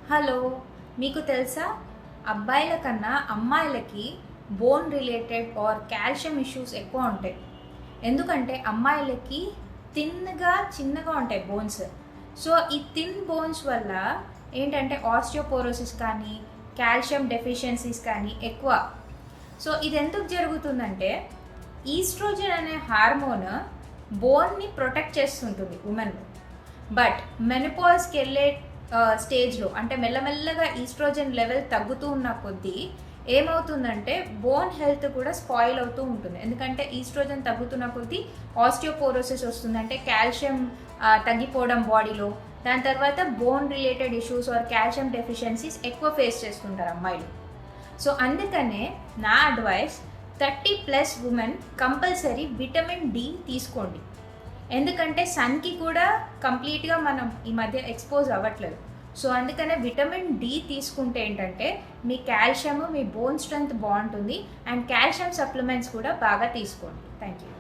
Hello, మీకు తెలుసా? అబ్బాయిల కన్నా అమ్మాయిలకి bone related are calcium issues ఎక్కువ ఉంటాయి. ఎందుకంటే అమ్మాయిలకి చిన్నగా ఉంటాయి బోన్స్. సో ఈ థిన్ బోన్స్ వల్ల ఏంటంటే ఆస్టియోపోరోసిస్ కానీ కాల్షియం డెఫిషియన్సీస్ కానీ ఎక్కువ. సో ఇది ఎందుకు జరుగుతుందంటే ఈస్ట్రోజన్ అనే హార్మోన్ బోన్ని ప్రొటెక్ట్ చేస్తుంటుంది ఉమెన్లో. బట్ మెనోపాజ్కి వెళ్ళే స్టేజ్లో అంటే మెల్లమెల్లగా ఈస్ట్రోజన్ లెవెల్ తగ్గుతూ ఉన్న కొద్దీ ఏమవుతుందంటే బోన్ హెల్త్ కూడా స్పాయిల్ అవుతూ ఉంటుంది. ఎందుకంటే ఈస్ట్రోజన్ తగ్గుతున్న కొద్దీ ఆస్టియోపోరోసిస్ వస్తుంది, అంటే కాల్షియం తగ్గిపోవడం బాడీలో. దాని తర్వాత bone related issues or calcium deficiencies ఎక్కువ ఫేస్ చేస్తుంటారు అమ్మాయిలు. సో అందుకనే నా advice 30+ women compulsory vitamin D తీసుకోండి. ఎందుకంటే సన్కి కూడా కంప్లీట్గా మనం ఈ మధ్య ఎక్స్పోజ్ అవ్వట్లేదు. సో అందుకనే విటమిన్ డి తీసుకుంటే ఏంటంటే మీ కాల్షియం, మీ బోన్ స్ట్రెంగ్త్ బాగుంటుంది. అండ్ కాల్షియం సప్లిమెంట్స్ కూడా బాగా తీసుకోండి. Thank you.